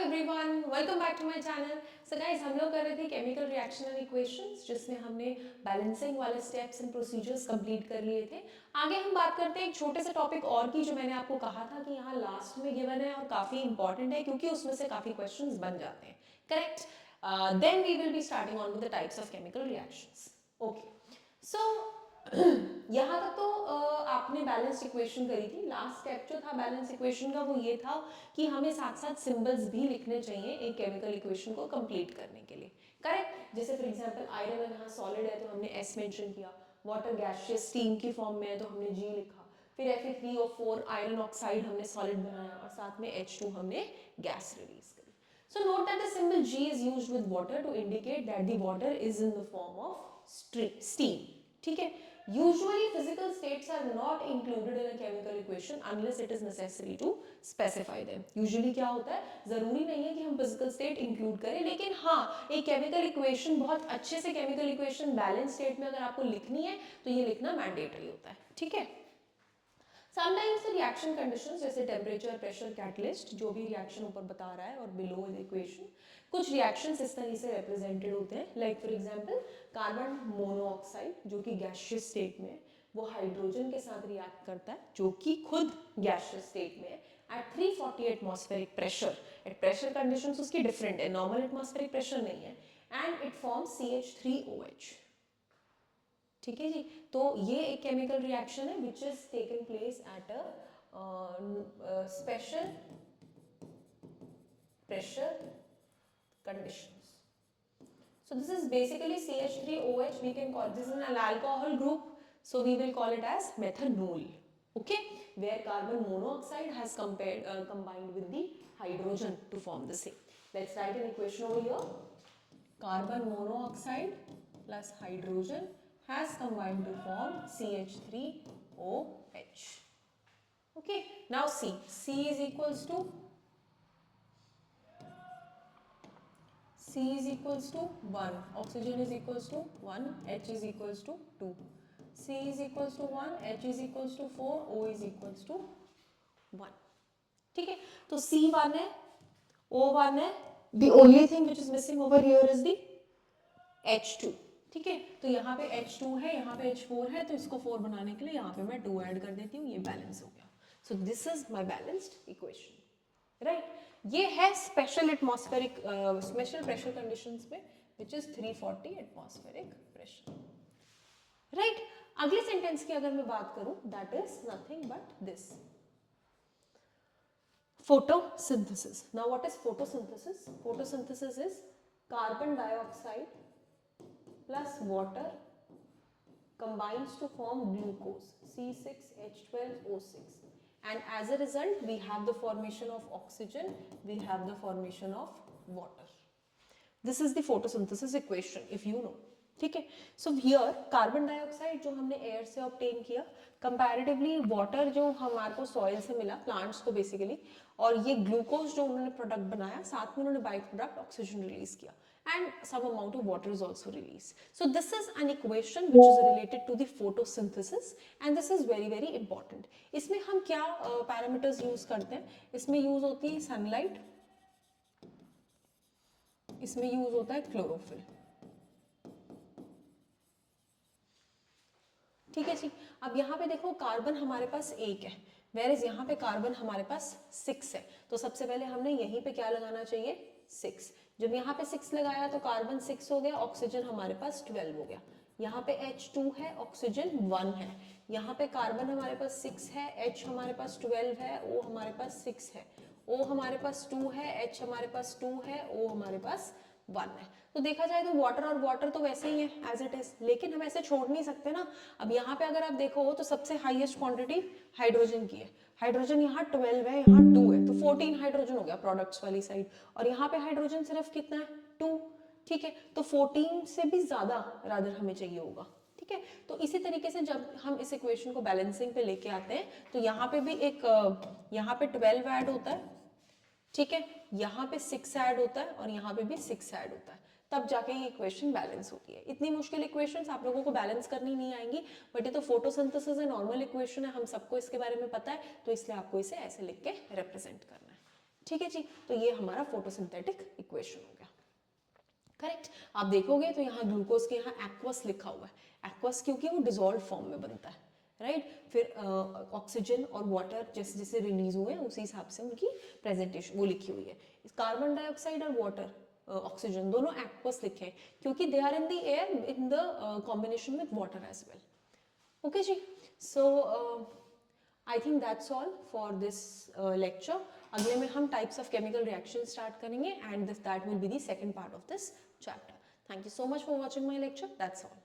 Everyone, welcome back to my channel. So guys, हम लोग कर रहे थे केमिकल रिएक्शन एंड इक्वेशंस, जिसमें हमने बैलेंसिंग वाले स्टेप्स एंड प्रोसीजर्स कंप्लीट कर लिए थे। आगे हम बात करते हैं एक छोटे से टॉपिक और की, जो मैंने आपको कहा था कि यहाँ लास्ट में गिवन है और काफी इंपॉर्टेंट है क्योंकि उसमें से काफी क्वेश्चंस बन जाते हैं। Correct? Then we will be starting on with the types of chemical reactions. Okay, so यहाँ तक तो आपने बैलेंस इक्वेशन करी थी। लास्ट स्टेप जो था बैलेंस इक्वेशन का वो ये था कि हमें साथ साथ सिंबल्स भी लिखने चाहिए एक केमिकल इक्वेशन को कंप्लीट करने के लिए। करेक्ट? जैसे फॉर एग्जांपल आयरन अगर यहाँ सॉलिड है तो हमने S मेंशन किया, वाटर गैसियस स्टीम की फॉर्म में है तो हमने G लिखा, फिर Fe3O4 आयरन ऑक्साइड हमने सॉलिड बनाया और साथ में H2 हमने गैस रिलीज करी। So note that the symbol G is used with water to indicate that the water is in the form of steam. ठीक है? Usually physical states are not included in a chemical equation unless it is necessary to specify them. Usually क्या होता है, जरूरी नहीं है कि हम physical state include करें, लेकिन हाँ एक chemical equation बहुत अच्छे से chemical equation balance state में अगर आपको लिखनी है तो ये लिखना mandatory होता है। ठीक है? Sometimes the reaction conditions जैसे temperature, pressure, catalyst, जो भी reaction ऊपर बता रहा है और below the equation, कुछ reactions इस तरह से represented होते हैं। Like for example, carbon monoxide जो कि gaseous state में है, वो हाइड्रोजन के साथ रिएक्ट करता है जो कि खुद gaseous state में है at 340 atmospheric pressure. At pressure conditions उसकी different है, normal atmospheric pressure नहीं है, and it forms CH3OH. ठीक है जी। तो ये एक केमिकल रिएक्शन है which is taken place at a special pressure conditions. So this is basically CH3OH. We can call this an alcohol group, so we will call it as methanol. Okay, where carbon monoxide has combined with the hydrogen to form the same. Let's write an equation over here. Carbon monoxide plus hydrogen has combined to form CH3OH. Okay, now C. C is equals to C is equals to 1, oxygen is equals to 1, H is equals to 2, C is equals to 1, H is equals to 4, O is equals to 1. ठीक है, तो C 1 है, O 1 है, the only thing which is missing over here is the H2. ठीक है, तो यहाँ पे H2 है, यहाँ पे H4 है, तो इसको 4 बनाने के लिए यहाँ पे मैं 2 ऐड कर देती हूँ, ये बैलेंस हो गया। So this is my balanced equation, right? ये है special atmospheric special pressure conditions में which is 340 atmospheric pressure, right? अगले सेंटेंस की अगर मैं बात करूं, that is nothing but this photosynthesis. Now what is photosynthesis? Photosynthesis is carbon dioxide plus water combines to form glucose, C6H12O6, and as a result we have the formation of oxygen, we have the formation of water. This is the photosynthesis equation if you know. ठीक है, so here carbon dioxide जो हमने air से obtain किया, comparatively water जो हमारे को soil से मिला, प्लांट्स को बेसिकली, और ये ग्लूकोज जो उन्होंने प्रोडक्ट बनाया, साथ में उन्होंने बाई प्रोडक्ट ऑक्सीजन रिलीज किया, and some amount of water is also released. So this is an equation which is related to the photosynthesis and this is very very important. इसमें हम क्या parameters use करते हैं? इसमें use होती है sunlight, इसमें use होता है chlorophyll. ठीक है जी। अब यहाँ पे देखो कार्बन हमारे पास 1 है, whereas यहाँ पे कार्बन हमारे पास 6 है, तो सबसे पहले हमने यहीं पे क्या लगाना चाहिए? 6। जब यहाँ पे 6 लगाया तो कार्बन 6 हो गया, ऑक्सीजन हमारे पास 12 हो गया। यहाँ पे H2 है, ऑक्सीजन 1 है, यहाँ पे कार्बन हमारे पास 6 है, H हमारे पास 12 है, O हमारे पास 6 है, O हमारे पास 2 है, H हमारे पास 2 है, O हमारे पास 1 है। तो देखा जाए तो वाटर और वाटर तो वैसे ही है एज इट इज, लेकिन हम ऐसे छोड़ नहीं सकते ना। अब यहाँ पे अगर आप देखो तो सबसे हाईएस्ट क्वांटिटी हाइड्रोजन की है, हाइड्रोजन यहाँ 12 है, यहाँ 2 है, तो 14 हाइड्रोजन हो गया प्रोडक्ट्स वाली साइड, और यहाँ पे हाइड्रोजन सिर्फ कितना है? 2। ठीक है, तो 14 से भी ज्यादा रादर हमें चाहिए होगा। ठीक है, तो इसी तरीके से जब हम इस इक्वेशन को बैलेंसिंग पे लेके आते हैं तो यहाँ पे भी एक यहाँ पे 12 ऐड होता है, ठीक है, यहाँ पे 6 ऐड होता है और यहाँ पे भी 6 ऐड होता है, तब जाके ये इक्वेशन बैलेंस होती है। इतनी मुश्किल इक्वेशंस आप लोगों को बैलेंस करनी नहीं आएंगी, बट ये तो फोटोसिंथेसिस है, नॉर्मल इक्वेशन है, हम सबको इसके बारे में पता है, तो इसलिए आपको इसे ऐसे लिख के रिप्रेजेंट करना है। ठीक है जी, तो ये हमारा फोटोसिंथेटिक इक्वेशन हो गया। करेक्ट, आप देखोगे तो यहाँ ग्लूकोज के यहाँ एक्वस लिखा हुआ है, एक्वस क्योंकि वो डिजोल्व फॉर्म में बनता है, राइट। फिर ऑक्सीजन और वाटर जैसे जैसे रिलीज हुए उसी हिसाब से उनकी प्रेजेंटेशन वो लिखी हुई है। कार्बन डाइऑक्साइड और वाटर ऑक्सीजन दोनों एक्वस लिखे हैं क्योंकि they are in the air in the combination with water as well. Okay जी, so I think that's all for this lecture. अगले में हम types of chemical reaction start करेंगे and that will be the second part of this chapter. Thank you so much for watching my lecture, that's all.